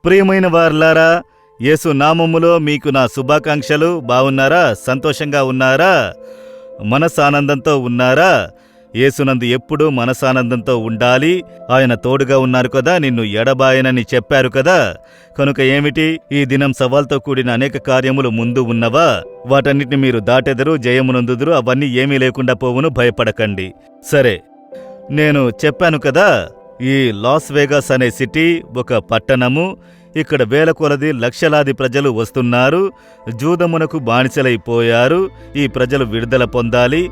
ప్రియమైన వారలారా, యేసు నామములో మీకు నా శుభాకాంక్షలు. బాగున్నారా? సంతోషంగా ఉన్నారా? మనసానందంతో ఉన్నారా? యేసునందు ఎప్పుడూ మనసానందంతో ఉండాలి. ఆయన తోడుగా ఉన్నారు కదా, నిన్ను ఎడబాయనని చెప్పారు కదా. కనుక ఏమిటి, ఈ దినం సవాల్తో కూడిన అనేక కార్యములు ముందు ఉన్నవా? వాటన్నిటిని మీరు దాటెదరు, జయమునందుదురు. అవన్నీ ఏమీ లేకుండా పోవును, భయపడకండి. సరే, నేను చెప్పాను కదా, ఈ లాస్ వేగాస్ అనే సిటీ ఒక పట్టణము. ఇక్కడ వేల కొలది లక్షలాది ప్రజలు వస్తున్నారు. జూదమునకు బానిసలైపోయారు. ఈ ప్రజలు విడుదల పొందాలి.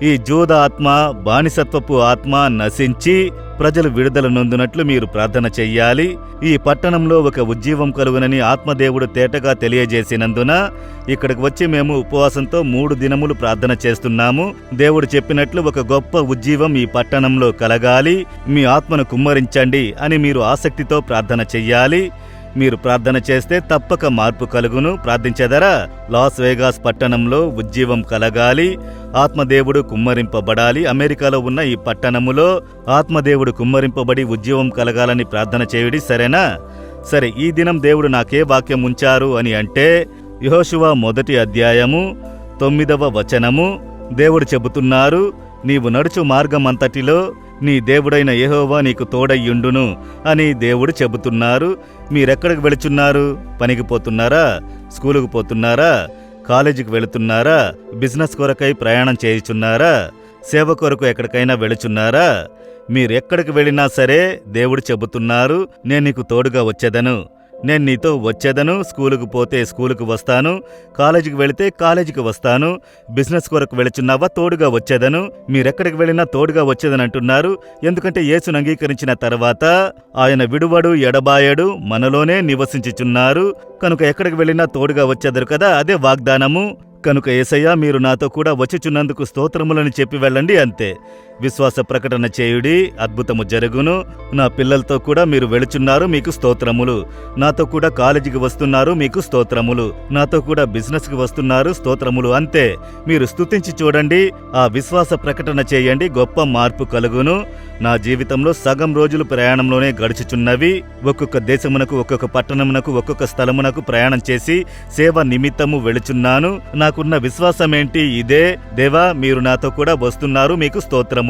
ఈ జూద ఆత్మ, బానిసత్వపు ఆత్మ నశించి ప్రజలు విడుదల నొందినట్లు మీరు ప్రార్థన చెయ్యాలి. ఈ పట్టణంలో ఒక ఉజ్జీవం కలుగునని ఆత్మదేవుడు తేటగా తెలియజేసినందున ఇక్కడికి వచ్చి మేము ఉపవాసంతో 3 దినములు ప్రార్థన చేస్తున్నాము. దేవుడు చెప్పినట్లు ఒక గొప్ప ఉజ్జీవం ఈ పట్టణంలో కలగాలి, మీ ఆత్మను కుమ్మరించండి అని మీరు ఆసక్తితో ప్రార్థన చెయ్యాలి. మీరు ప్రార్థన చేస్తే తప్పక మార్పు కలుగును. ప్రార్థించెదరా? లాస్ వేగాస్ పట్టణంలో ఉజ్జీవం కలగాలి, ఆత్మదేవుడు కుమ్మరింపబడాలి. అమెరికాలో ఉన్న ఈ పట్టణములో ఆత్మదేవుడు కుమ్మరింపబడి ఉజ్జీవం కలగాలని ప్రార్థన చేయుడి, సరేనా? సరే, ఈ దినం దేవుడు నాకే వాక్యం ఉంచారు అని అంటే యెహోషువ 1వ అధ్యాయము 9వ వచనము. దేవుడు చెబుతున్నారు, నీవు నడుచు మార్గమంతటిలో నీ దేవుడైన యెహోవా నీకు తోడయ్యుండును అని దేవుడు చెబుతున్నారు. మీరెక్కడికి వెళుచున్నారు? పనికి పోతున్నారా? స్కూలుకు పోతున్నారా? కాలేజీకి వెళుతున్నారా? బిజినెస్ కొరకై ప్రయాణం చేయుచున్నారా? సేవ కొరకు ఎక్కడికైనా వెళుచున్నారా? మీరెక్కడికి వెళ్ళినా సరే దేవుడు చెబుతున్నారు, నేను నీకు తోడుగా వచ్చేదను, నేను నీతో వచ్చేదను. స్కూలుకు పోతే స్కూలుకు వస్తాను, కాలేజీకి వెళితే కాలేజీకి వస్తాను. బిజినెస్ కొరకు వెళుచున్నావా? తోడుగా వచ్చేదను. మీరెక్కడికి వెళ్ళినా తోడుగా వచ్చేదని అంటున్నారు. ఎందుకంటే యేసును అంగీకరించిన తర్వాత ఆయన విడువడు, ఎడబాయడు, మనలోనే నివసించుచున్నారు. కనుక ఎక్కడికి వెళ్ళినా తోడుగా వచ్చేదరు కదా, అదే వాగ్దానము. కనుక యేసయ్యా, మీరు నాతో కూడా వచ్చుచున్నందుకు స్తోత్రములని చెప్పి వెళ్ళండి, అంతే. విశ్వాస ప్రకటన చేయుడి, అద్భుతము జరుగును. నా పిల్లలతో కూడా మీరు వెళుచున్నారు, మీకు స్తోత్రములు. నాతో కూడా కాలేజీకి వస్తున్నారు, మీకు స్తోత్రములు. నాతో కూడా బిజినెస్కి వస్తున్నారు, స్తోత్రములు, అంతే. మీరు స్తుతించి చూడండి, ఆ విశ్వాస ప్రకటన చేయండి, గొప్ప మార్పు కలుగును. నా జీవితంలో సగం రోజులు ప్రయాణంలోనే గడుచుచున్నవి. ఒక్కొక్క దేశమునకు, ఒక్కొక్క పట్టణమునకు, ఒక్కొక్క స్థలమునకు ప్రయాణం చేసి సేవ నిమిత్తము వెళుచున్నాను. నాకున్న విశ్వాసమేంటి? ఇదే, దేవా, మీరు నాతో కూడా వస్తున్నారు, మీకు స్తోత్రములు.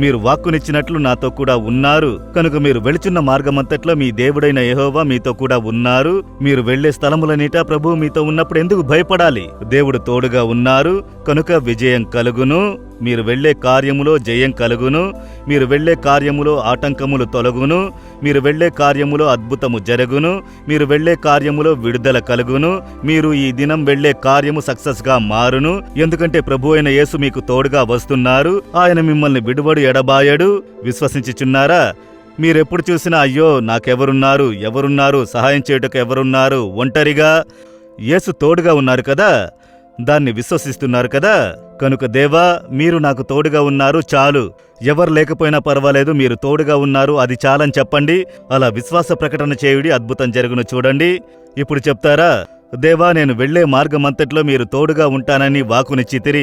మీరు వాక్కునిచ్చినట్లు నాతో కూడా ఉన్నారు. కనుక మీరు వెళుచున్న మార్గమంతట్లో మీ దేవుడైన యెహోవా మీతో కూడా ఉన్నారు. మీరు వెళ్లే స్థలములనీట ప్రభువు మీతో ఉన్నప్పుడు ఎందుకు భయపడాలి? దేవుడు తోడుగా ఉన్నారు కనుక విజయం కలుగును. మీరు వెళ్లే కార్యములో జయం కలుగును. మీరు వెళ్లే కార్యములో ఆటంకములు తొలగును. మీరు వెళ్లే కార్యములో అద్భుతము జరుగును. మీరు వెళ్లే కార్యములో విడుదల కలుగును. మీరు ఈ దినం వెళ్లే కార్యము సక్సెస్ గా మారును. ఎందుకంటే ప్రభు అయిన యేసు మీకు తోడుగా వస్తున్నారు. ఆయన మిమ్మల్ని విడువడు, ఎడబాయడు. విశ్వసించుచున్నారా? మీరెప్పుడు చూసినా అయ్యో ఎవరున్నారు, సహాయం చేయుటకు ఎవరున్నారు, ఒంటరిగా? యేసు తోడుగా ఉన్నారు కదా, దాన్ని విశ్వసిస్తున్నారు కదా. కనుక దేవా, మీరు నాకు తోడుగా ఉన్నారు, చాలు. ఎవరు లేకపోయినా పర్వాలేదు, మీరు తోడుగా ఉన్నారు, అది చాలని చెప్పండి. అలా విశ్వాస ప్రకటన చేయుడి, అద్భుతం జరుగును. చూడండి, ఇప్పుడు చెప్తారా? దేవా, నేను వెళ్లే మార్గమంతట్లో మీరు తోడుగా ఉంటానని వాకునిచ్చితిరి.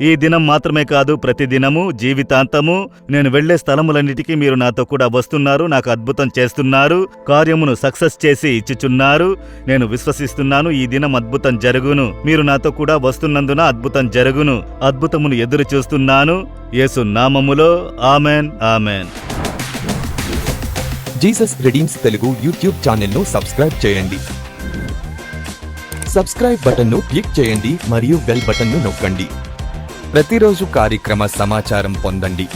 ఈ దినం మాత్రమే కాదు, ప్రతిదినము, జీవితాంతము నేను వెళ్లే స్థలములన్నిటికీ మీరు నాతో కూడా వస్తున్నారు, నాకు అద్భుతం చేస్తున్నారు, కార్యమును సక్సెస్ చేసి ఇచ్చుచున్నారు. నేను విశ్వసిస్తున్నాను, ఈ దినం అద్భుతం జరుగును. మీరు నాతో కూడా వస్తున్నందున అద్భుతం జరుగును. అద్భుతమును ఎదురు చూస్తున్నాను. యేసు నామములో amen, amen. Jesus redeems Telugu YouTube ఛానల్ను సబ్స్క్రైబ్ చేయండి. సబ్స్క్రైబ్ బటన్ను క్లిక్ చేయండి మరియు బెల్ బటన్ను నొక్కండి. ప్రతిరోజు కార్యక్రమ సమాచారం పొందండి.